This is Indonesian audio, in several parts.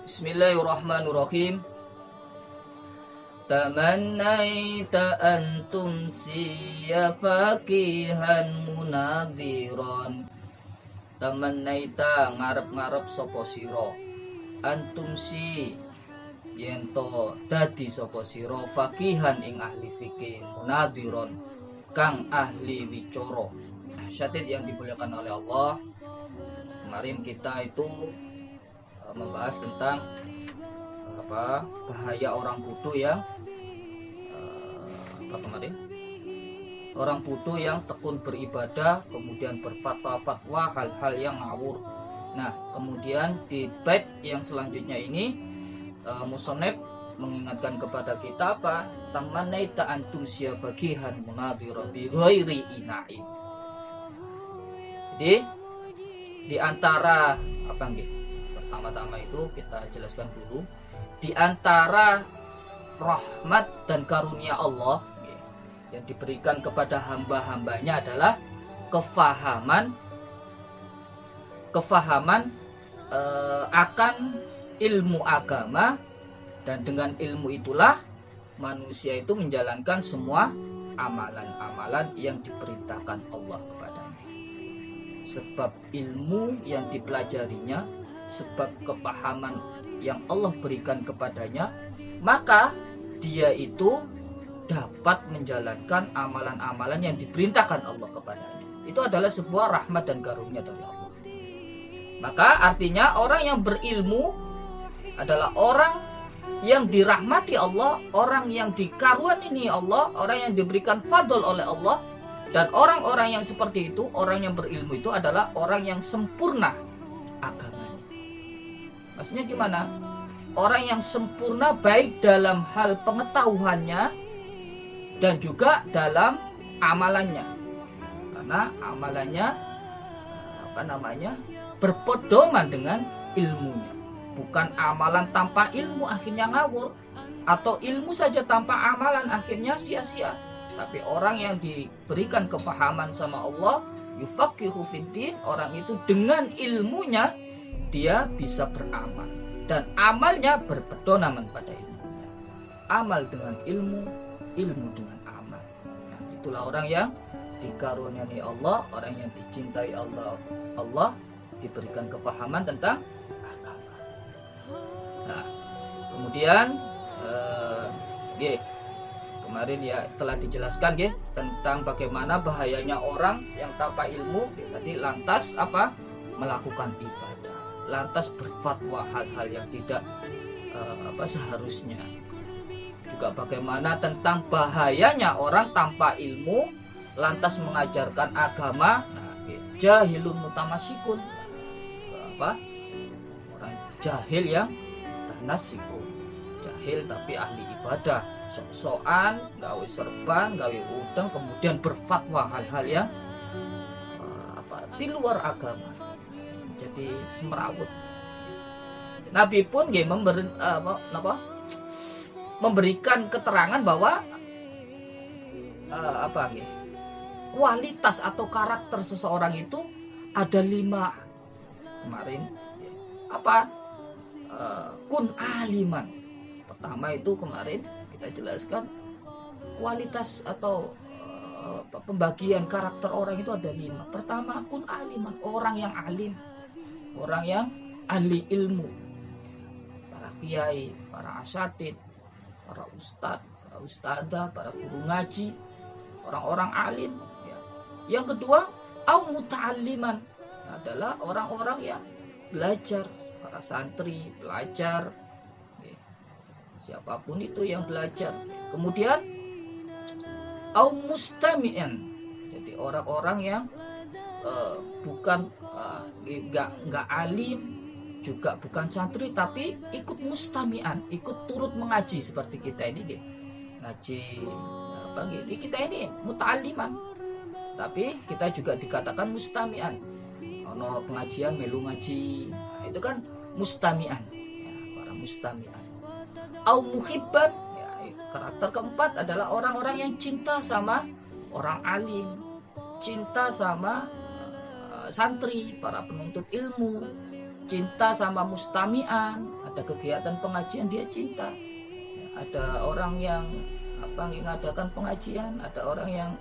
Bismillahirrahmanirrahim. Tamannaita an tumsiya faqihan munadhiran. Tamannaita ngarep-ngarep sapa sira antum si yento dadi sapa sira faqihan ing ahli fikih munadhiran kang ahli wicara. Syatid yang dimuliakan oleh Allah, kemarin kita itu membahas tentang bahaya orang bodoh yang kemarin orang bodoh yang tekun beribadah kemudian berfatwa-fatwa hal-hal yang ngawur. Nah, kemudian di bait yang selanjutnya ini musannif mengingatkan kepada kita apa? Tamannaita antum siyabagihan munadhira bi ghairi ina'in. Jadi di antara apa nggih? Pertama-tama itu kita jelaskan dulu, di antara rahmat dan karunia Allah yang diberikan kepada hamba-hambanya adalah kefahaman akan ilmu agama, dan dengan ilmu itulah manusia itu menjalankan semua amalan-amalan yang diperintahkan Allah kepadanya. Sebab ilmu yang dipelajarinya, sebab kepahaman yang Allah berikan kepadanya, maka dia itu dapat menjalankan amalan-amalan yang diperintahkan Allah kepadanya. Itu adalah sebuah rahmat dan karunia dari Allah. Maka artinya orang yang berilmu adalah orang yang dirahmati Allah, orang yang dikaruniai Allah, orang yang diberikan fadl oleh Allah. Dan orang-orang yang seperti itu, orang yang berilmu itu adalah orang yang sempurna agamanya. Maksudnya gimana? Orang yang sempurna baik dalam hal pengetahuannya dan juga dalam amalannya. Karena amalannya berpedoman dengan ilmunya. Bukan amalan tanpa ilmu akhirnya ngawur, atau ilmu saja tanpa amalan akhirnya sia-sia. Tapi orang yang diberikan kepahaman sama Allah, yufaqihu fiddin, orang itu dengan ilmunya dia bisa beramal, dan amalnya berpedoman pada ilmunya. Amal dengan ilmu, ilmu dengan amal. Nah, itulah orang yang dikaruniai Allah, orang yang dicintai Allah. Allah diberikan kepahaman tentang agama. Nah, kemudian kemarin ya telah dijelaskan tentang bagaimana bahayanya orang yang tanpa ilmu tadi lantas melakukan ibadah, lantas berfatwa hal-hal yang tidak seharusnya. Juga bagaimana tentang bahayanya orang tanpa ilmu lantas mengajarkan agama. Nah, jahilun mutamasikun, orang jahil yang tanasikun, jahil tapi ahli ibadah, sok-sokan, gawe serban, gawe udang, kemudian berfatwa hal-hal yang di luar agama, jadi semerawut. Nabi pun memberikan keterangan bahwa kualitas atau karakter seseorang itu ada 5. Kemarin kun aliman. Pertama itu kemarin kita jelaskan kualitas atau pembagian karakter orang itu ada 5. Pertama, kun aliman, orang yang alim, orang yang ahli ilmu, para kiai, para asatid, para ustadz, para ustadzah, para guru ngaji, orang-orang alim. Yang kedua, au muta'alliman, adalah orang-orang yang belajar, para santri belajar, siapapun itu yang belajar. Kemudian au mustami'an, jadi orang-orang yang bukan nggak alim, juga bukan santri, tapi ikut mustami'an, ikut turut mengaji seperti kita ini ngaji kita ini muta'alliman, tapi kita juga dikatakan mustami'an. Ono pengajian melu ngaji, nah, itu kan mustami'an, para mustami'an. Au muhibban, karakter keempat adalah orang-orang yang cinta sama orang alim, cinta sama santri, para penuntut ilmu, cinta sama mustami'an, ada kegiatan pengajian dia cinta. Ada orang yang mengadakan pengajian, ada orang yang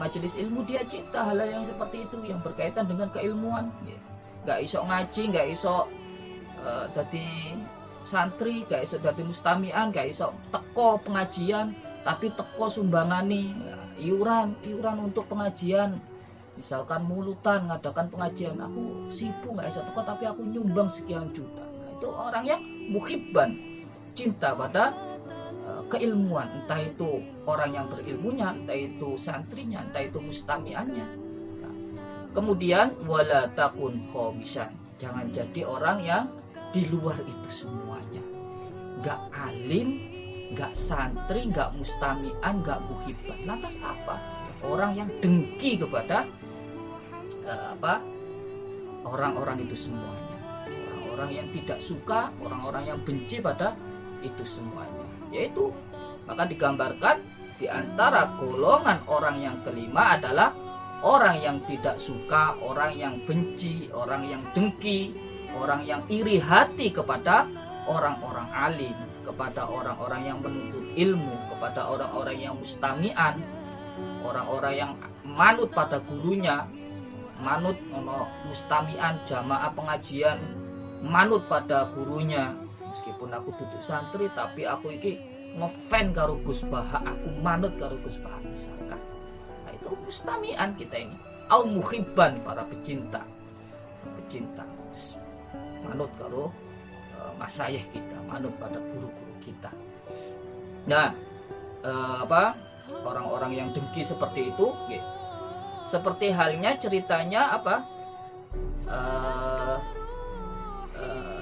majelis ilmu dia cinta hal yang seperti itu yang berkaitan dengan keilmuan. Gak iso ngaji, gak iso dadi santri, gak iso dadi mustami'an, gak iso teko pengajian, tapi teko sumbangani iuran untuk pengajian. Misalkan mulutan ngadakan pengajian, aku sibuk gak iso teko tapi aku nyumbang sekian juta. Nah, itu orang yang muhibban, cinta pada keilmuan, entah itu orang yang berilmunya, entah itu santrinya, entah itu mustami'annya. Nah, kemudian wala takun khomisan, jangan jadi orang yang di luar itu semuanya, gak alim, gak santri, gak mustami'an, gak muhibban. Lantas apa? Orang yang dengki kepada orang-orang itu semuanya, orang-orang yang tidak suka, orang-orang yang benci pada itu semuanya. Yaitu maka digambarkan di antara golongan orang yang kelima adalah orang yang tidak suka, orang yang benci, orang yang dengki, orang yang iri hati kepada orang-orang alim, kepada orang-orang yang menuntut ilmu, kepada orang-orang yang mustami'an, orang-orang yang manut pada gurunya, manut mustami'an, jamaah pengajian, manut pada gurunya. Meskipun aku duduk santri tapi aku iki ngefan karo Gus Baha, aku manut karo Gus Baha misalkan. Nah, itu mustami'an kita ini. Au muhibban, para pecinta manut karo masyayikh kita, manut pada guru-guru kita. Nah, orang-orang yang dengki seperti itu, seperti halnya ceritanya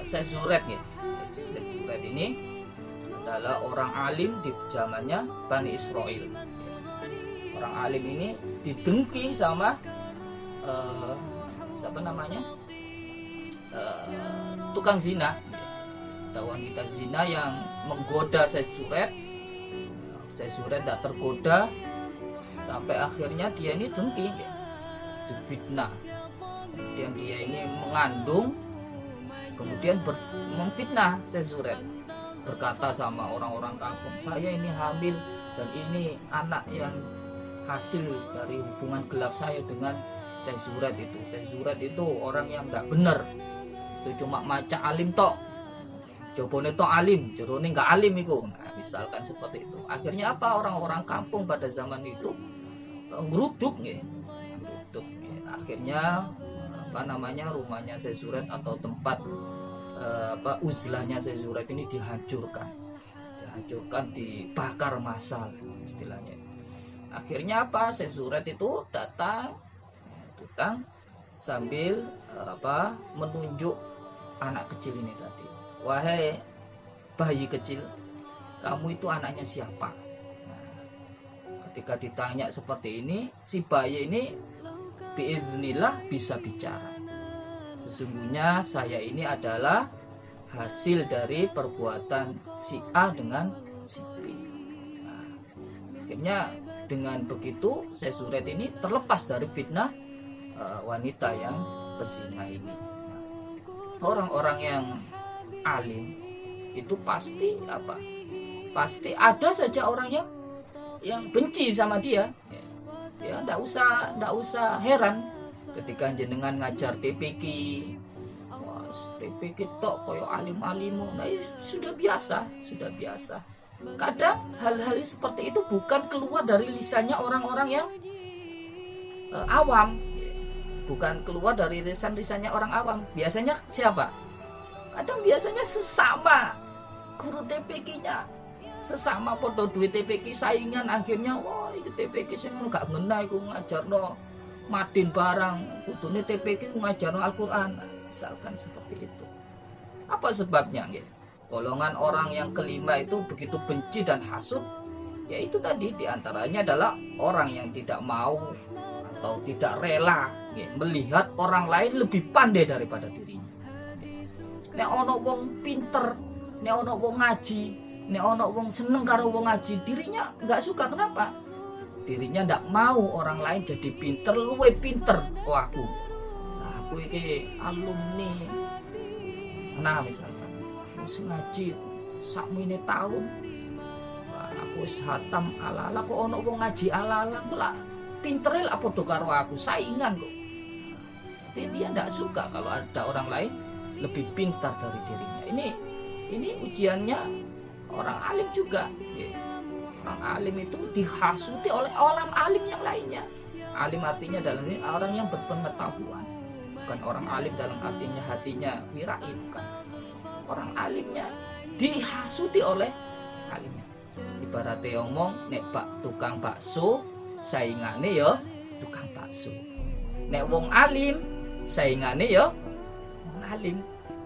Syekh Zuret gitu. Syekh Zuret ini adalah orang alim di zamannya Bani Israel. Orang alim ini didengki sama tukang zina. Ada wanita zina yang menggoda Syekh Zuret. Syekh Zuret tidak tergoda sampai akhirnya dia ini dengki, difitnah. Kemudian dia ini mengandung, kemudian memfitnah Syekh Zuret, berkata sama orang-orang kampung, saya ini hamil dan ini anak yang hasil dari hubungan gelap saya dengan Syekh Zuret itu. Syekh Zuret itu orang yang nggak benar, itu cuma maca alim tok, jobone tok alim, jerone nggak alim itu. Nah, misalkan seperti itu. Akhirnya orang-orang kampung pada zaman itu ngeruduk. Akhirnya rumahnya Syekh Zuret atau tempat uzlahnya Syekh Zuret ini dihancurkan, dibakar massal istilahnya. Akhirnya Syekh Zuret itu datang sambil menunjuk anak kecil ini tadi. Wahai bayi kecil, kamu itu anaknya siapa? Nah, ketika ditanya seperti ini, si bayi ini biiznillah bisa bicara. Sesungguhnya saya ini adalah hasil dari perbuatan si A dengan si B. Nah, akhirnya dengan begitu Syekh Zuret ini terlepas dari fitnah wanita yang berzina ini. Orang-orang yang alim itu pasti ada saja orang yang benci sama dia. Ya, ndak usah heran ketika jenengan ngajar TPQ, TPQ tok koyo alim-alimu. Nah, sudah biasa. Kadang hal-hal seperti itu bukan keluar dari lisannya orang-orang yang awam, bukan keluar dari lisannya orang awam. Biasanya siapa? Kadang biasanya sesama guru TPQ-nya, sesama podo duit TPQ saingan, akhirnya wah itu TPQ sing gak ngena iku ngajarno madin barang, kudune TPQ ngajarno Al-Qur'an. Misalkan seperti itu. Apa sebabnya? Golongan orang yang kelima itu begitu benci dan hasud, yaitu tadi diantaranya adalah orang yang tidak mau atau tidak rela melihat orang lain lebih pandai daripada dirinya. Nek ono wong pinter, nek ono wong ngaji, nek ono wong seneng karo wong ngaji, dirinya nggak suka. Kenapa? Dirinya nggak mau orang lain jadi pinter, luwe pinter. Oh aku ini alumni Nah misalkan wis ngaji sakmene tahun, aku wis hatam ala-ala, kok ono wong ngaji ala-ala kok pintere lah padha karo aku, saingan kok. Jadi dia tidak suka kalau ada orang lain lebih pintar dari dirinya. Ini ujiannya orang alim juga. Orang alim itu dihasuti oleh orang alim yang lainnya. Alim artinya dalam ini orang yang berpengetahuan, bukan orang alim dalam artinya hatinya mirai, bukan. Orang alimnya dihasuti oleh alimnya. Ibaratnya ngomong, nek tukang bakso saingane ya tukang bakso. Nek wong alim saingane ya wong alim.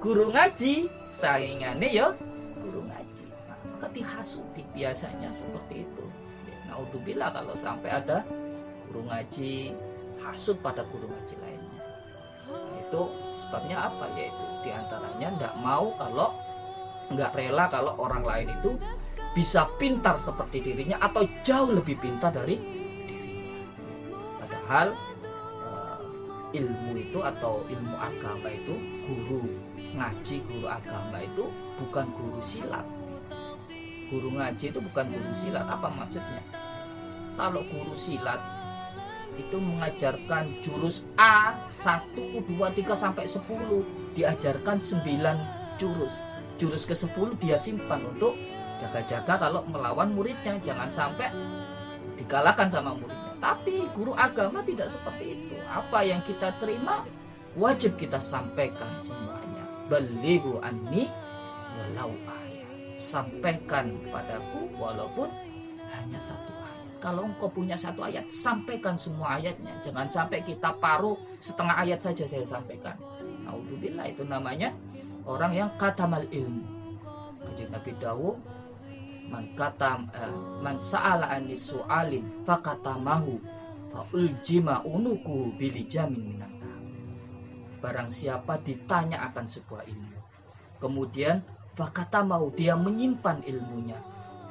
Guru ngaji saingane ya guru ngaji. Nah, maka dihasuti biasanya seperti itu. Naudzubillah kalau sampai ada guru ngaji hasut pada guru ngaji lainnya. Nah, itu sebabnya apa? Yaitu diantaranya nggak rela kalau orang lain itu bisa pintar seperti dirinya atau jauh lebih pintar dari dirinya. Padahal ilmu itu atau ilmu agama itu, guru ngaji, guru agama itu bukan guru silat. Guru ngaji itu bukan guru silat. Apa maksudnya? Kalau guru silat itu mengajarkan jurus A 1, 2, 3 sampai 10, diajarkan 9 jurus. Jurus ke-10 dia simpan untuk jaga-jaga kalau melawan muridnya, jangan sampai dikalahkan sama muridnya. Tapi guru agama tidak seperti itu. Apa yang kita terima wajib kita sampaikan semuanya. Balighu anni walau ayat. Sampaikan padaku walaupun hanya 1 ayat. Kalau engkau punya 1 ayat, sampaikan semua ayatnya. Jangan sampai kita paruh setengah ayat saja saya sampaikan. Naudzubillah, itu namanya orang yang katamal ilmu. Kanjeng Nabi dawuh, man sa'ala anis su'alin fakatamahu fa uljima unuku bilijamin minan nar. Barang siapa ditanya akan sebuah ilmu, kemudian fakatamahu, dia menyimpan ilmunya,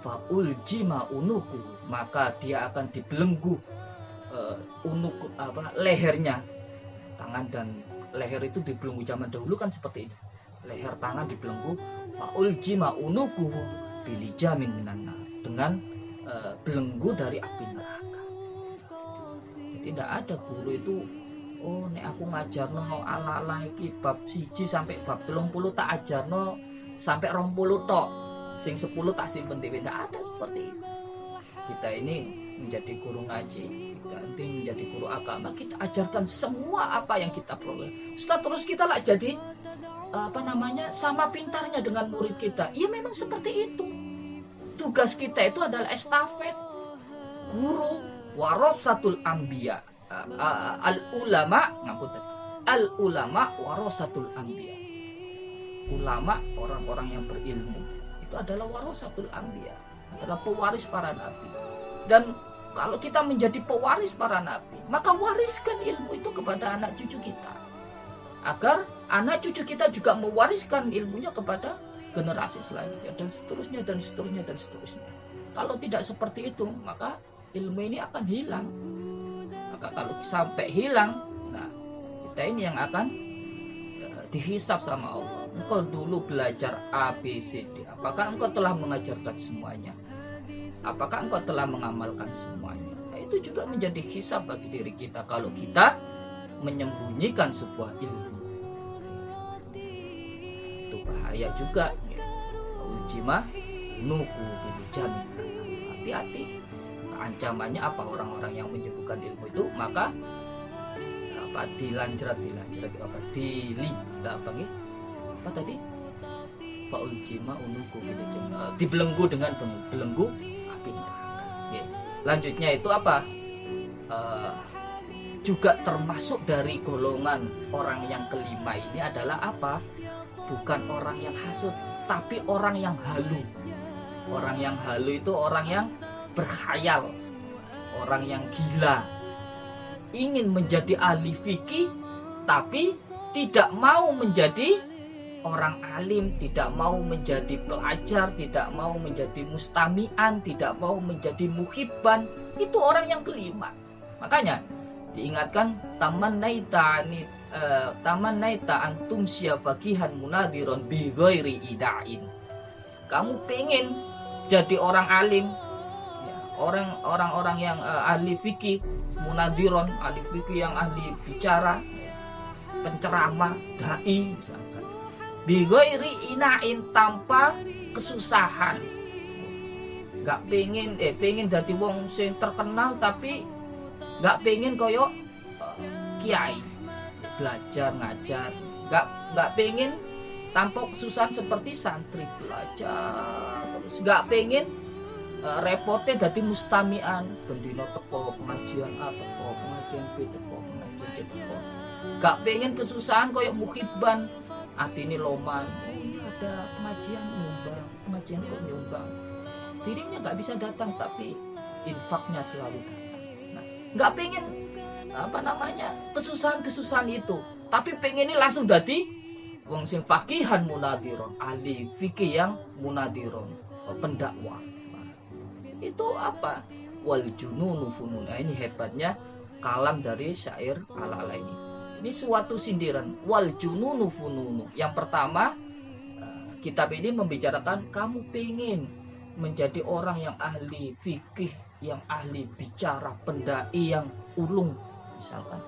fa uljima unuku, maka dia akan dibelenggu lehernya. Tangan dan leher itu dibelenggu, zaman dahulu kan seperti ini. Leher tangan dibelenggu, fa uljima unuku bilijamin minan nar, dengan belenggu dari api neraka. Jadi tidak ada guru itu, oh nek aku ngajarno ala-ala iki bab 1 sampai bab 30 tak ajarno sampai 20 tok, sing 10 tak simpen dhewe. Tidak ada seperti itu. Kita ini menjadi guru ngaji, kita ini menjadi guru agama, kita ajarkan semua apa yang kita peroleh. Setelah terus kita lah jadi sama pintarnya dengan murid kita. Ya memang seperti itu. Tugas kita itu adalah estafet. Guru warasatul anbiya. Al ulama warasatul anbiya. Ulama, orang-orang yang berilmu, itu adalah warasatul anbiya, adalah pewaris para nabi. Dan kalau kita menjadi pewaris para nabi, maka wariskan ilmu itu kepada anak cucu kita, agar anak cucu kita juga mewariskan ilmunya kepada generasi selanjutnya, dan seterusnya dan seterusnya dan seterusnya. Kalau tidak seperti itu, maka ilmu ini akan hilang. Maka kalau sampai hilang, nah kita ini yang akan dihisab sama Allah. Engkau dulu belajar A, B, C, D. Apakah engkau telah mengajarkan semuanya? Apakah engkau telah mengamalkan semuanya? Nah, itu juga menjadi hisab bagi diri kita kalau kita menyembunyikan sebuah ilmu. Itu bahaya juga. Ujima nuku bilijamin. Hati-hati. Ancamannya apa? Orang-orang yang menyebutkan ilmu itu, maka dilanjrat apa tadi? Fa'uljima unuku bilijamin. Dibelenggu dengan belenggu api neraka. Lanjutnya itu apa? Juga termasuk dari golongan orang yang kelima ini adalah apa? Bukan orang yang hasud, tapi orang yang halu. Orang yang halu itu orang yang berkhayal, orang yang gila, ingin menjadi ahli fikih tapi tidak mau menjadi orang alim, tidak mau menjadi pelajar, tidak mau menjadi mustami'an, tidak mau menjadi muhibban. Itu orang yang kelima. Makanya diingatkan tamannaita antum syafakihan munadiron bi ghairi ida'in. Kamu pengen jadi orang alim, ya, orang-orang yang ahli fikih, munadiron, ahli fikih yang ahli bicara, ya, penceramah, dai misalkan. Bi ghairi ina'in, tanpa kesusahan. Gak pengen dadi wong sing terkenal tapi gak pengen koyo kiai, belajar ngajar, gak pengen tanpa kesusahan seperti santri belajar terus, gak pengen repotnya dadi mustamian, bendino teko pengajian A, teko pengajian B, teko pengajian C, teko. Gak pengen kesusahan koyo muhibban, atine loman, ada pengajian nyumbang, pengajian kok nyumbang, dirinya gak bisa datang tapi infaknya selalu datang. Nah, gak pengen kesusahan itu, tapi pengennya langsung dadi wong sing fakihan munadiron, ahli fikih yang munadiron, pendakwah. Nah, itu apa? Wal jununu funun. Nah, ini hebatnya kalam dari syair Al-Ala ini. Ini suatu sindiran. Wal jununu fununu. Yang pertama, kitab ini membicarakan kamu pengen menjadi orang yang ahli fikih, yang ahli bicara, pendai yang ulung misalkan,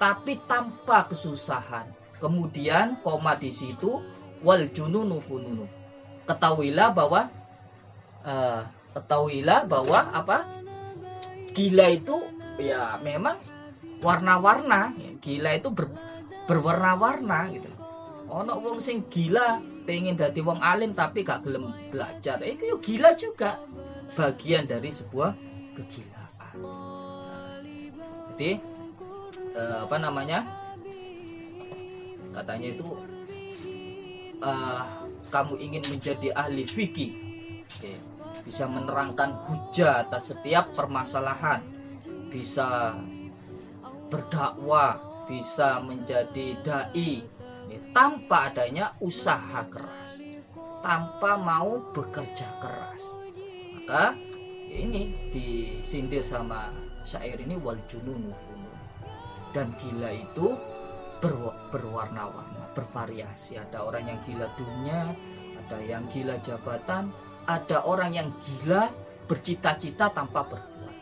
tapi tanpa kesusahan. Kemudian koma di situ, wal jununu fununu. Ketahuilah bahwa apa? Gila itu ya memang warna-warna. Gila itu berwarna-warna gitu. Ono wong sing gila pengen dadi wong alim tapi gak gelem belajar. Itu yo gila juga. Bagian dari sebuah kegilaan. Jadi katanya itu kamu ingin menjadi ahli fikih, bisa menerangkan hujah atas setiap permasalahan, bisa berdakwah, bisa menjadi dai, tanpa adanya usaha keras, tanpa mau bekerja keras. Maka ini disindir sama syair ini, wal jununu funun. Dan gila itu berwarna-warna, bervariasi. Ada orang yang gila dunia, ada yang gila jabatan, ada orang yang gila bercita-cita tanpa berbuat.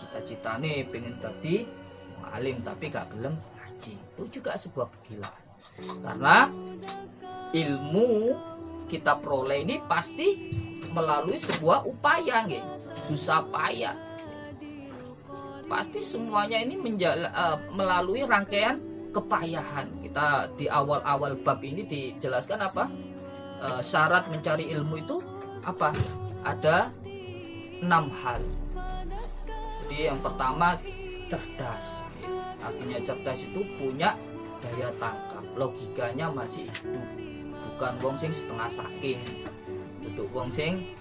Cita-citane pengen dadi alim tapi gak gelem ngaji. Itu juga sebuah kegilaan. Karena ilmu kita peroleh ini pasti melalui sebuah upaya, susah payah. Pasti semuanya ini melalui rangkaian kepayahan. Kita di awal-awal bab ini dijelaskan apa? Syarat mencari ilmu itu apa? Ada 6 hal. Jadi yang pertama cerdas. Artinya cerdas itu punya daya tangkap, logikanya masih hidup. Bukan wong sing setengah saking, untuk wong sing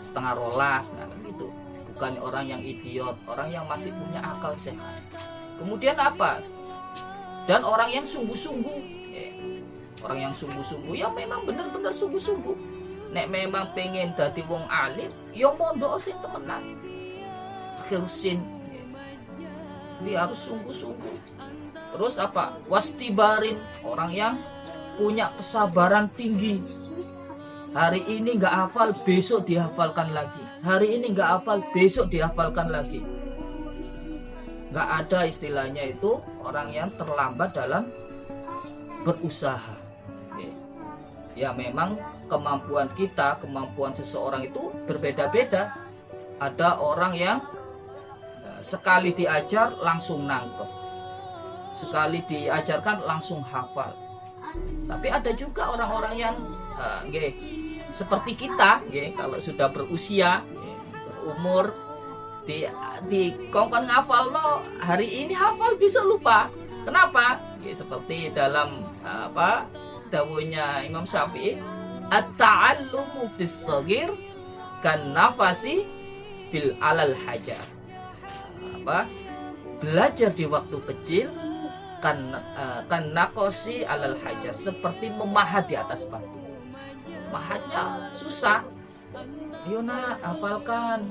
setengah rolas, nah gitu. Bukan orang yang idiot, orang yang masih punya akal sehat. Kemudian apa? Dan orang yang sungguh-sungguh. Orang yang sungguh-sungguh ya memang benar-benar sungguh-sungguh. Nek memang pengen dadi wong alim, ya mondok sing temenan. Khirusin. Dia harus sungguh-sungguh. Terus apa? Wastibarin, orang yang punya kesabaran tinggi. Hari ini nggak hafal, besok dihafalkan lagi. Hari ini nggak hafal, besok dihafalkan lagi. Nggak ada istilahnya itu orang yang terlambat dalam berusaha. Ya memang kemampuan kita, kemampuan seseorang itu berbeda-beda. Ada orang yang sekali diajar langsung nangkep, sekali diajarkan langsung hafal. Tapi ada juga orang-orang yang seperti kita, kalau sudah berusia, berumur, di kongkon ngafal no, hari ini hafal bisa lupa. Kenapa? Seperti dalam dawuhnya Imam Syafi'i, at-ta'allumu fis shaghir kan nafasi fil alal hajar. Belajar di waktu kecil kan nakosi alal hajar, seperti memahat di atas batu. Mahatnya susah. Ayo nak hafalkan.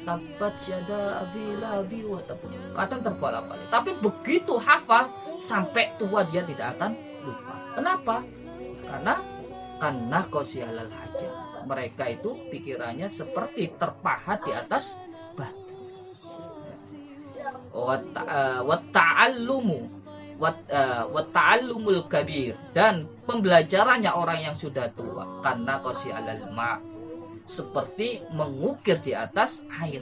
tabat syada abi labi wa tab. Kadang terbolak-balik. Tapi begitu hafal sampai tua dia tidak akan lupa. Kenapa? Karena qasiyalal hajat. Mereka itu pikirannya seperti terpahat di atas batu. Wa ta'allumul kabir, dan pembelajarannya orang yang sudah tua, karena qasiyalal ma, seperti mengukir di atas air.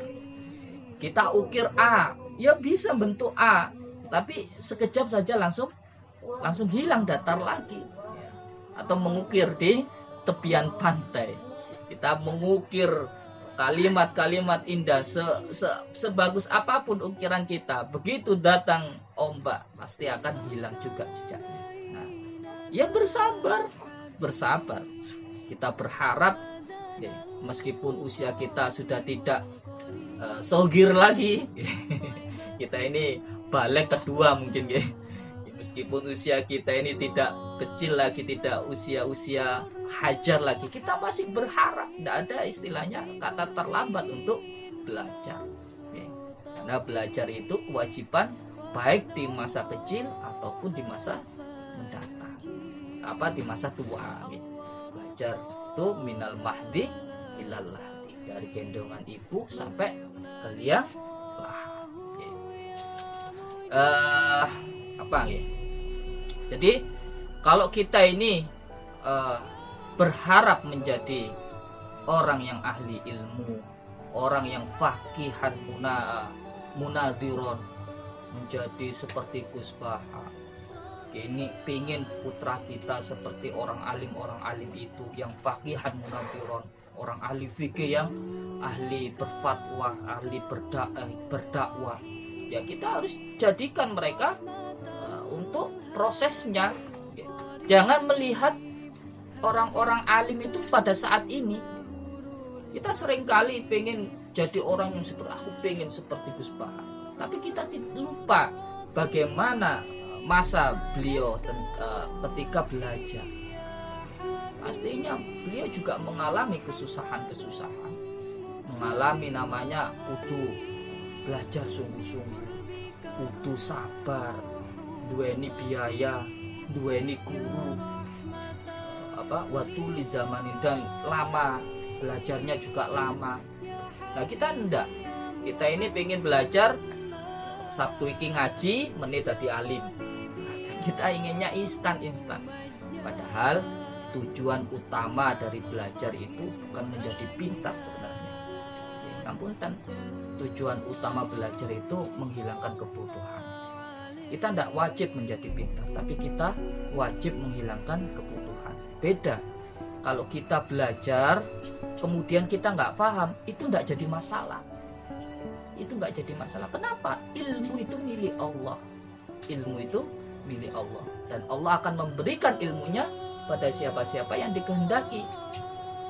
Kita ukir A, ya bisa bentuk A, tapi sekejap saja langsung hilang, datar lagi. Atau mengukir di tepian pantai, kita mengukir kalimat-kalimat indah sebagus apapun ukiran kita, begitu datang ombak pasti akan hilang juga jejaknya. Nah, ya bersabar. Kita berharap ya, meskipun usia kita sudah tidak sogir lagi, kita ini balik kedua mungkin ya. Meskipun usia kita ini tidak kecil lagi, tidak usia hajar lagi, kita masih berharap. Tidak ada istilahnya kata terlambat untuk belajar. Oke. Karena belajar itu kewajiban baik di masa kecil ataupun di masa mendatang. Di masa tua. Oke. Belajar itu minal mahdi ilal lahdi, dari gendongan ibu sampai ke liang lahat. Ya? Jadi kalau kita ini berharap menjadi orang yang ahli ilmu, orang yang faqihan munadhiron, menjadi seperti Gus Baha, ini pingin putra kita seperti orang alim itu yang faqihan munadhiron, orang ahli fikih yang ahli berfatwa, ahli berdakwah. Ya kita harus jadikan mereka untuk prosesnya. Jangan melihat orang-orang alim itu pada saat ini. Kita seringkali pengen jadi orang yang seperti, aku pengen seperti Gus Baha, tapi kita lupa bagaimana masa beliau ketika belajar. Pastinya beliau juga mengalami kesusahan, mengalami namanya kudu belajar sungguh-sungguh, kudu sabar, duweni biaya, duweni guru, waktu li zamanin, dan lama belajarnya juga lama. Nah kita enggak, kita ini pengen belajar Sabtu iki ngaji, menit tadi alim. Kita inginnya instan. Padahal tujuan utama dari belajar itu bukan menjadi pintar sebenarnya. Kampunten, tujuan utama belajar itu menghilangkan kebutuhan. Kita tidak wajib menjadi pintar, tapi kita wajib menghilangkan kebutuhan. Beda. Kalau kita belajar, kemudian kita nggak paham, itu nggak jadi masalah. Kenapa? Ilmu itu milik Allah. Dan Allah akan memberikan ilmunya pada siapa-siapa yang dikehendaki.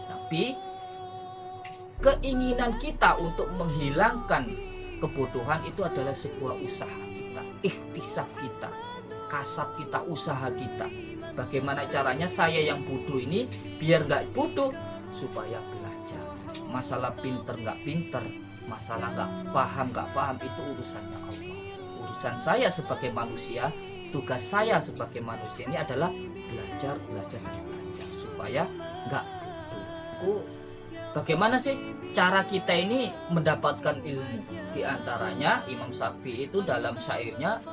Tapi keinginan kita untuk menghilangkan kebutuhan itu adalah sebuah usaha kita, ikhtisab kita, kasab kita, usaha kita. Bagaimana caranya saya yang bodoh ini biar nggak bodoh, supaya belajar. Masalah pinter nggak pinter, masalah nggak paham itu urusannya Allah. Urusan saya sebagai manusia, tugas saya sebagai manusia ini adalah belajar supaya nggak bodoh. Bagaimana sih cara kita ini mendapatkan ilmu? Di antaranya Imam Syafi'i itu dalam syairnya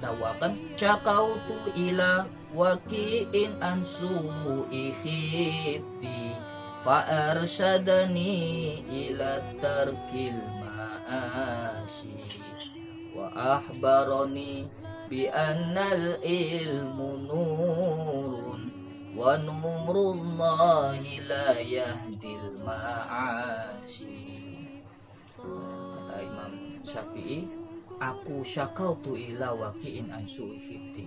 dakwakan, cakautu ila waqi'in ansu'i khiti fa arsyadani ila tarkil ma'ashi wa ahbarani bi annal ilmu nurun wa nurullahi la yahdil ma'ashi. Kata Imam Syafi'i, aku syakautu ila waqi'in ansu'i khiti.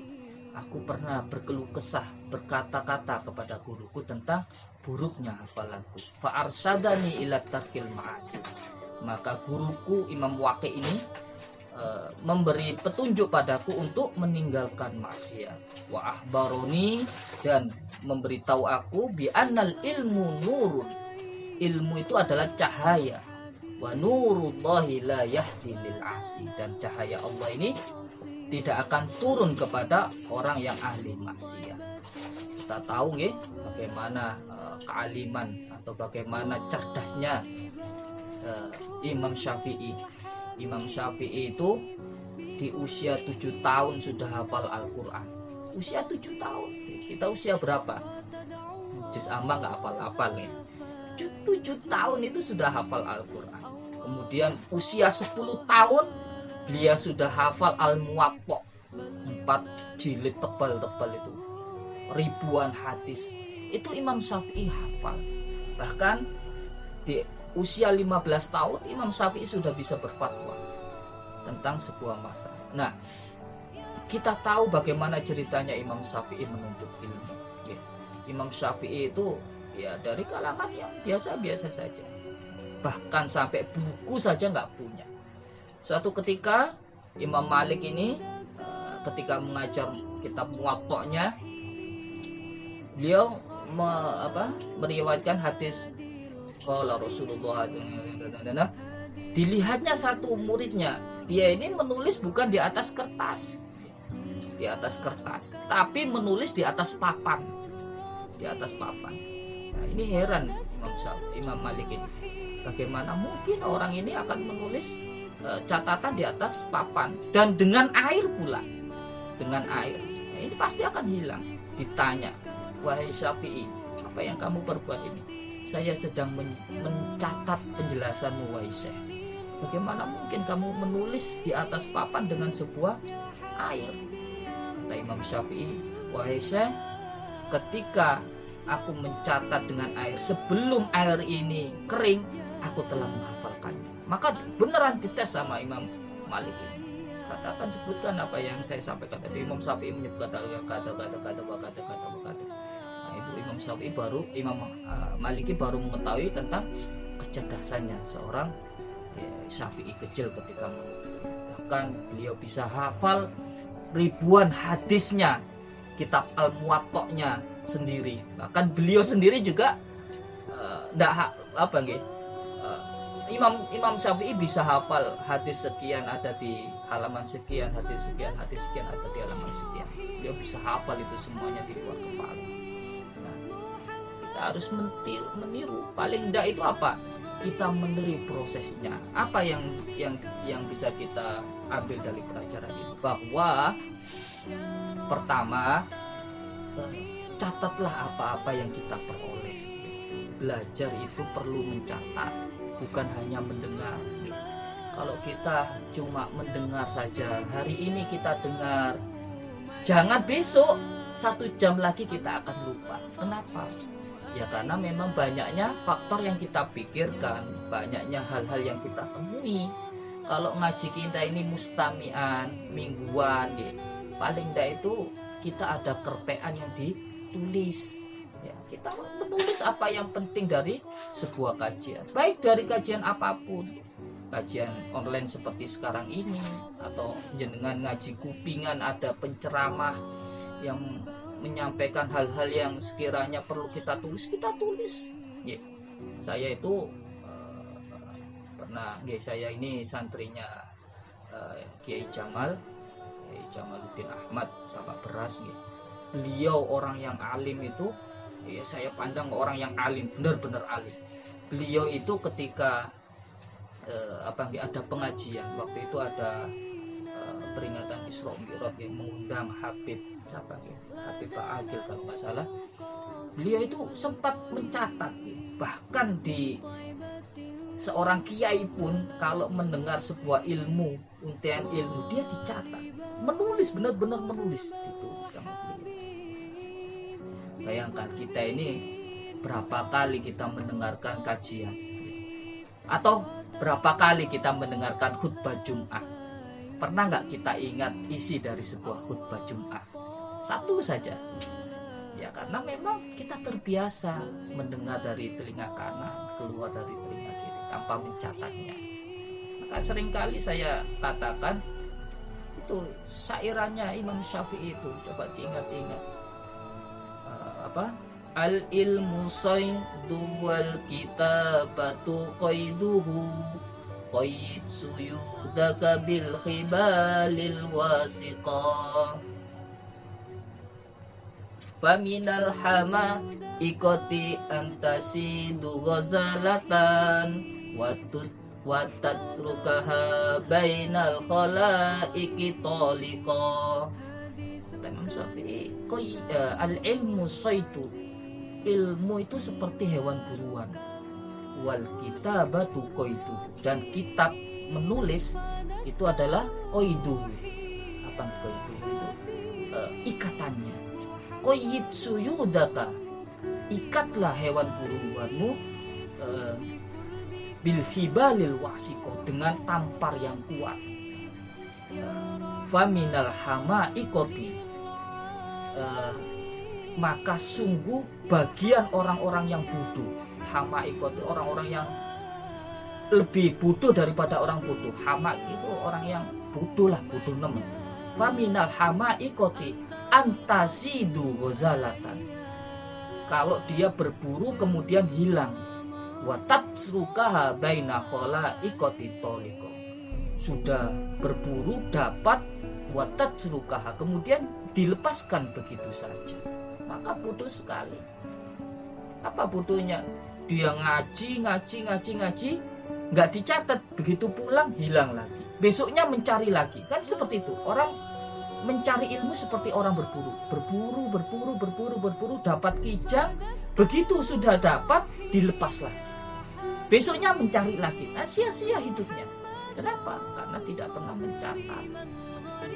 Aku pernah berkeluh kesah, berkata-kata kepada guruku tentang buruknya hafalanku. Fa arsadani ila tarkil ma'asi. Maka guruku Imam Waqi' ini memberi petunjuk padaku untuk meninggalkan maksiat. Wa ahbaroni, dan memberitahu aku bi annal ilmu nurun. Ilmu itu adalah cahaya. Wa nurullahi la yahdi lil asi, dan cahaya Allah ini tidak akan turun kepada orang yang ahli maksiat. Kita tahu nggih bagaimana kealiman atau bagaimana cerdasnya Imam Syafi'i. Imam Syafi'i itu di usia 7 tahun sudah hafal Al-Quran. Usia 7 tahun. Kita usia berapa? Juz amma nggak hafal-hafal ya. 7 tahun itu sudah hafal Al-Quran. Kemudian usia 10 tahun beliau sudah hafal Al-Muwatta, 4 jilid tebal-tebal itu, ribuan hadis. Itu Imam Syafi'i hafal. Bahkan di usia 15 tahun Imam Syafi'i sudah bisa berfatwa tentang sebuah masalah. Nah, kita tahu bagaimana ceritanya Imam Syafi'i menuntut ilmu. Ya, Imam Syafi'i itu ya dari kalangan yang biasa-biasa saja. Bahkan sampai buku saja nggak punya. Suatu ketika Imam Malik ini ketika mengajar kitab Muwatta'nya, beliau meriwayatkan hadis qala Rasulullah. Dilihatnya satu muridnya, dia ini menulis bukan di atas kertas, tapi menulis di atas papan. Nah, ini heran Imam Malik ini. Bagaimana mungkin orang ini akan menulis catatan di atas papan dan dengan air pula, dengan air. Nah, ini pasti akan hilang. Ditanya, wahai Syafi'i, apa yang kamu perbuat ini? Saya sedang mencatat penjelasanmu, wahai Syekh. Bagaimana mungkin kamu menulis di atas papan dengan sebuah air? Kata Imam Syafi'i, wahai Syekh, ketika aku mencatat dengan air, sebelum air ini kering, aku telah menghafalkannya. Maka beneran dites sama Imam Malik ini. Katakan, sebutkan apa yang saya sampaikan tadi. Imam Syafi'i menyebutkan kata-kata. Nah, itu Imam Maliki baru mengetahui tentang kecerdasannya seorang Syafi'i kecil ketika bahkan beliau bisa hafal ribuan hadisnya, kitab Al-Muwatta'nya sendiri. Bahkan beliau sendiri juga Imam Syafi'i bisa hafal hadis sekian ada di halaman sekian, hadis sekian ada di halaman sekian. Beliau bisa hafal itu semuanya di luar kepala. Nah, kita harus meniru. Paling tidak itu apa? Kita meniru prosesnya. Apa yang bisa kita ambil dari pelajaran ini? Bahwa pertama, catatlah apa-apa yang kita peroleh. Belajar itu perlu mencatat, bukan hanya mendengar. Kalau kita cuma mendengar saja, hari ini kita dengar, jangan besok 1 jam lagi kita akan lupa. Kenapa? Ya karena memang banyaknya faktor yang kita pikirkan, banyaknya hal-hal yang kita temui. Kalau ngaji kita ini mustami'an, mingguan, paling tidak itu kita ada kerpean yang ditulis. Ya, kita menulis apa yang penting dari sebuah kajian, baik dari kajian apapun, kajian online seperti sekarang ini, atau jenengan ngaji kupingan ada penceramah yang menyampaikan hal-hal yang sekiranya perlu kita tulis. Ya, saya itu saya ini santrinya Kiai Jamaluddin Ahmad sama Beras. Beliau orang yang alim itu, ya saya pandang orang yang alim, benar-benar alim. Beliau itu ketika ada pengajian, waktu itu ada peringatan Isra Mi'raj yang mengundang Habib Pak Agil kalau nggak salah. Beliau itu sempat mencatat, bahkan di seorang kiai pun kalau mendengar sebuah ilmu, untian ilmu, dia dicatat, menulis, benar-benar menulis itu sama beliau. Bayangkan kita ini berapa kali kita mendengarkan kajian, atau berapa kali kita mendengarkan khutbah Jum'ah. Pernah nggak kita ingat isi dari sebuah khutbah Jum'ah? Satu saja. Ya karena memang kita terbiasa mendengar dari telinga kanan, keluar dari telinga kiri tanpa mencatatnya. Maka seringkali saya katakan itu syairannya Imam Syafi'i itu, coba diingat-ingat. Al ilmu saydu wal kitabatu qaiduhu qayyid suyudaka bil khibalil wasiqa faminal hama ikoti antasidu ghazalatan watatrukaha bainal khalaiki toliqa. Kata Imam Syafi'i, al-ilmu saitu, ilmu itu seperti hewan buruan, wal kitabatu qaidu, dan kitab menulis itu adalah qaidu. Apa qaidu itu? Ikatannya. Qayyid suyudaka, ikatlah hewan buruanmu bil hibalil wasiko, dengan tampar yang kuat. Faminal hama ikoti, maka sungguh bagian orang-orang yang bodoh. Hama ikoti, orang-orang yang lebih bodoh daripada orang bodoh. Hama itu orang yang bodoh lah, bodoh nemen. Faminal hama ikoti antasidu ghazalatan, kalau dia berburu kemudian hilang. Watatsrukaha baina khalaikoti toliko, sudah berburu dapat, watatsrukaha kemudian dilepaskan begitu saja, maka bodoh sekali. Apa bodohnya? Dia ngaji, nggak dicatat, begitu pulang hilang lagi, besoknya mencari lagi. Kan seperti itu orang mencari ilmu, seperti orang berburu, dapat kijang, begitu sudah dapat dilepas lagi, besoknya mencari lagi. Nah, sia-sia hidupnya. Kenapa? Karena tidak pernah mencatat.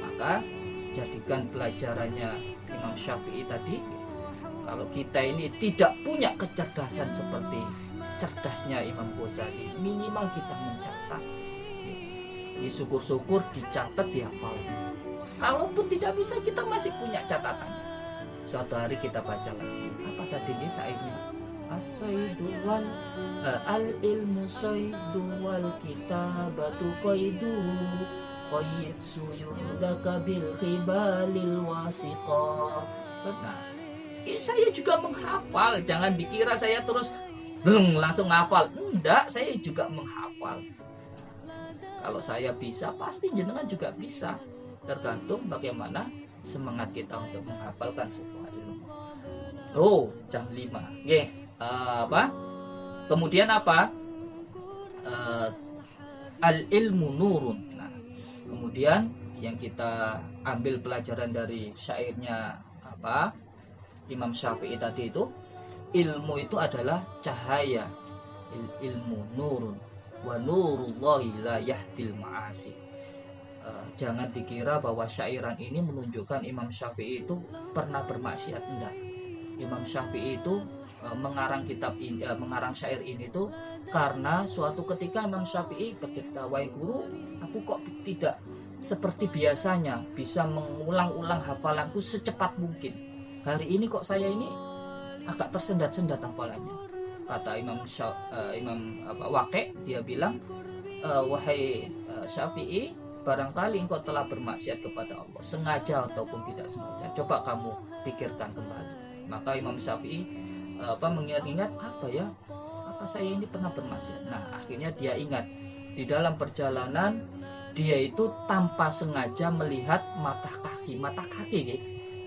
Maka jadikan pelajarannya Imam Syafi'i tadi, kalau kita ini tidak punya kecerdasan seperti cerdasnya Imam Ghazali, minimal kita mencatat. Ini syukur-syukur dicatat, dihafal. Kalaupun tidak bisa, kita masih punya catatan. Suatu hari kita baca lagi. Apa tadi ini syairnya? As-saydu wal al-ilmu saydu wal kitabatu qaidu qayyid suyudaka bil khibalil wasiqa. Benar. Saya juga menghafal. Jangan dikira saya terus langsung hafal. Enggak, saya juga menghafal. Kalau saya bisa, pasti jenengan juga bisa. Tergantung bagaimana semangat kita untuk menghafalkan sebuah ilmu. Oh, jam 5. Oke, apa? Kemudian apa? Al-ilmu nurun. Nah, kemudian yang kita ambil pelajaran dari syairnya apa? Imam Syafi'i tadi itu, ilmu itu adalah cahaya. Ilmu nurun wa nurullahi la yahdil ma'asi. Jangan dikira bahwa syairan ini menunjukkan Imam Syafi'i itu pernah bermaksiat. Enggak. Imam Syafi'i itu mengarang kitab ini, mengarang syair ini tuh karena suatu ketika Imam Syafi'i bercerita, wahai guru, aku kok tidak seperti biasanya bisa mengulang-ulang hafalanku secepat mungkin. Hari ini kok saya ini agak tersendat-sendat hafalannya. Kata Imam Waqi', dia bilang, wahai Syafi'i, barangkali engkau telah bermaksiat kepada Allah, sengaja ataupun tidak sengaja. Coba kamu pikirkan kembali. Maka Imam Syafi'i mengingat-ingat, apa saya ini pernah bermaksiat. Nah, akhirnya dia ingat di dalam perjalanan dia itu tanpa sengaja melihat mata kaki,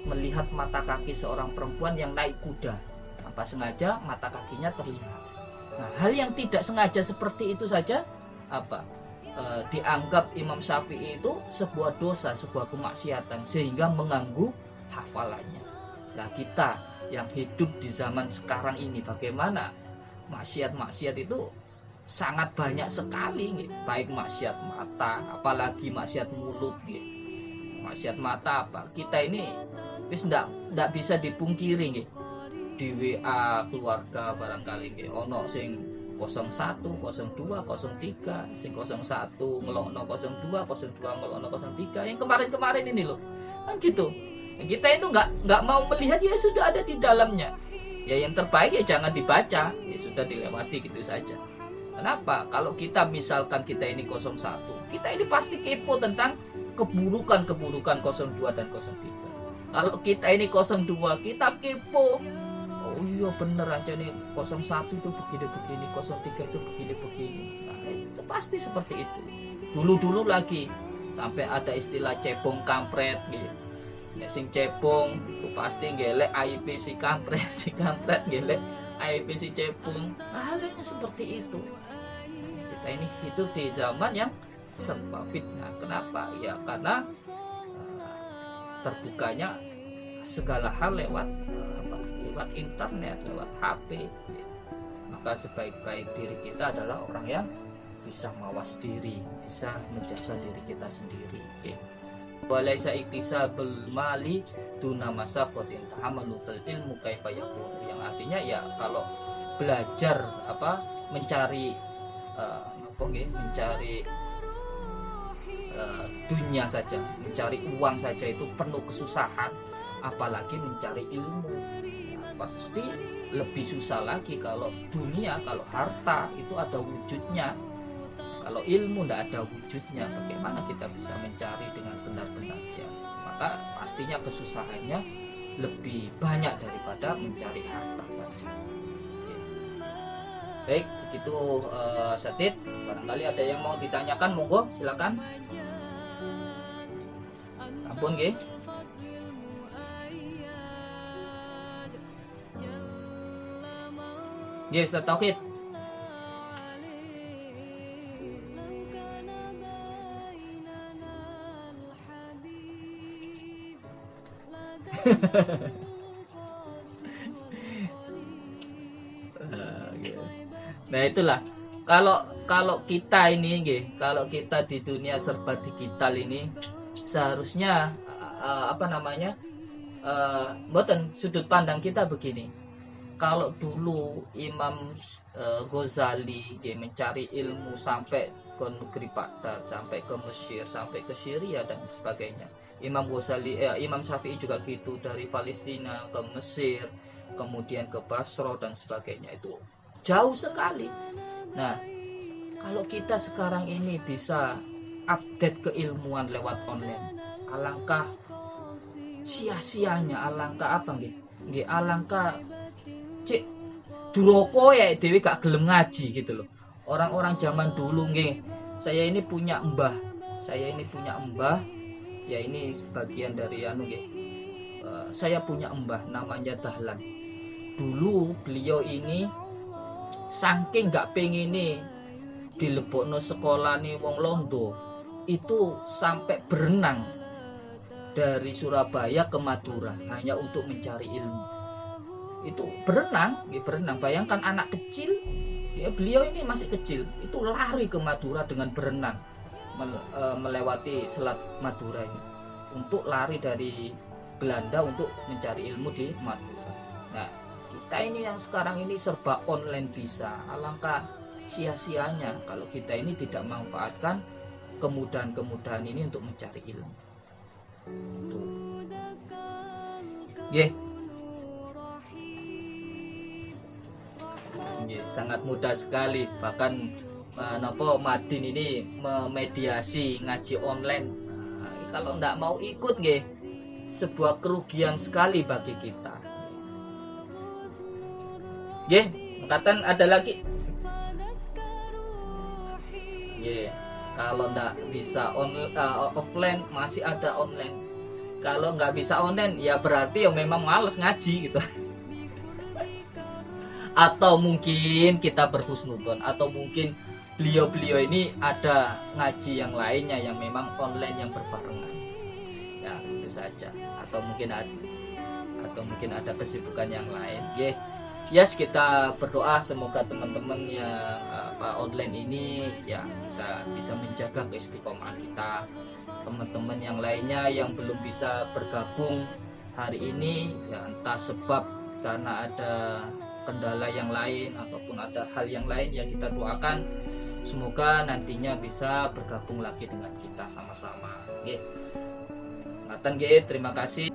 melihat mata kaki seorang perempuan yang naik kuda. Tanpa sengaja mata kakinya terlihat. Nah, hal yang tidak sengaja seperti itu saja dianggap Imam Syafi'i itu sebuah dosa, sebuah kemaksiatan, sehingga mengganggu hafalannya. Nah, kita yang hidup di zaman sekarang ini, bagaimana maksiat-maksiat itu sangat banyak sekali, baik maksiat mata, apalagi maksiat mulut. Maksiat mata apa? Kita ini wis ndak bisa dipungkiri, di WA keluarga barangkali ono sing 01, 02, 03, sing 01 ngelokno 02, 02 ngelokno 03, yang kemarin-kemarin ini loh, kan gitu. Kita itu nggak mau melihat, ya sudah ada di dalamnya. Ya yang terbaik ya jangan dibaca, ya sudah dilewati gitu saja. Kenapa? Kalau kita misalkan kita ini 01, kita ini pasti kepo tentang keburukan 02 dan 03. Kalau kita ini 02, kita kepo, oh iya bener aja nih 01 itu begini-begini, 03 itu begini-begini. Nah, itu pasti seperti itu. Dulu-dulu lagi sampai ada istilah cebong kampret gitu. Ya, sing cebong itu pasti gelek IP si kampret gelek IP si cebong. Nah, halnya seperti itu. Kita ini hidup di zaman yang serba fitnah. Kenapa? Ya karena terbukanya segala hal lewat internet, lewat HP. Maka sebaik-baik diri kita adalah orang yang bisa mawas diri, bisa menjaga diri kita sendiri. Walaisa iktisabul mali duna masaqatin tahamalutul ilmu kaifa yakun. Yang artinya ya kalau belajar mencari mencari dunia saja, mencari uang saja itu penuh kesusahan, apalagi mencari ilmu. Pasti lebih susah lagi kalau dunia, kalau harta itu ada wujudnya. Kalau ilmu tidak ada wujudnya, bagaimana kita bisa mencari dengan benar-benar ya? Maka pastinya kesusahannya lebih banyak daripada mencari harta saja. Baik, begitu Satid. Barangkali ada yang mau ditanyakan, monggo silakan. Ampun nggih. Nggih, Ustaz Tauhid. Nah itulah kalau kita ini kalau kita di dunia serba digital ini seharusnya boten sudut pandang kita begini. Kalau dulu Imam Ghazali mencari ilmu sampai ke negeri Baghdad, sampai ke Mesir, sampai ke Syria dan sebagainya. Imam Ghazali, Imam Syafi'i juga gitu, dari Palestina ke Mesir, kemudian ke Basra dan sebagainya, itu jauh sekali. Nah, kalau kita sekarang ini bisa update keilmuan lewat online, alangkah sia-sianya, alangkah alangkah cek duroko ya dewi gak gelem ngaji gitu loh. Orang-orang zaman dulu saya ini punya mbah ya, ini sebagian dari saya punya mbah namanya Dahlan. Dulu beliau ini saking gak pengen dilebokno sekolah nih wong Londo, itu sampai berenang dari Surabaya ke Madura hanya untuk mencari ilmu. Itu berenang. Bayangkan anak kecil, ya beliau ini masih kecil, itu lari ke Madura dengan berenang, melewati Selat Madura ini untuk lari dari Belanda untuk mencari ilmu di Madura. Nah, kita ini yang sekarang ini serba online bisa, alangkah sia-sianya kalau kita ini tidak manfaatkan kemudahan-kemudahan ini untuk mencari ilmu. Sangat mudah sekali, bahkan Madin ini memediasi ngaji online. Kalau tidak mau ikut sebuah kerugian sekali bagi kita. Katakan ada lagi. Kalau tidak bisa offline, masih ada online. Kalau nggak bisa online, ya berarti memang males ngaji gitu. Atau mungkin kita berhusnudon, atau mungkin beliau ini ada ngaji yang lainnya yang memang online yang berbarengan. Ya itu saja. Atau mungkin ada kesibukan yang lain. Kita berdoa semoga teman-teman yang online ini ya bisa menjaga keistiqomahan kita. Teman-teman yang lainnya yang belum bisa bergabung hari ini, ya entah sebab karena ada kendala yang lain ataupun ada hal yang lain, yang kita doakan semoga nantinya bisa bergabung lagi dengan kita sama-sama. Terima kasih.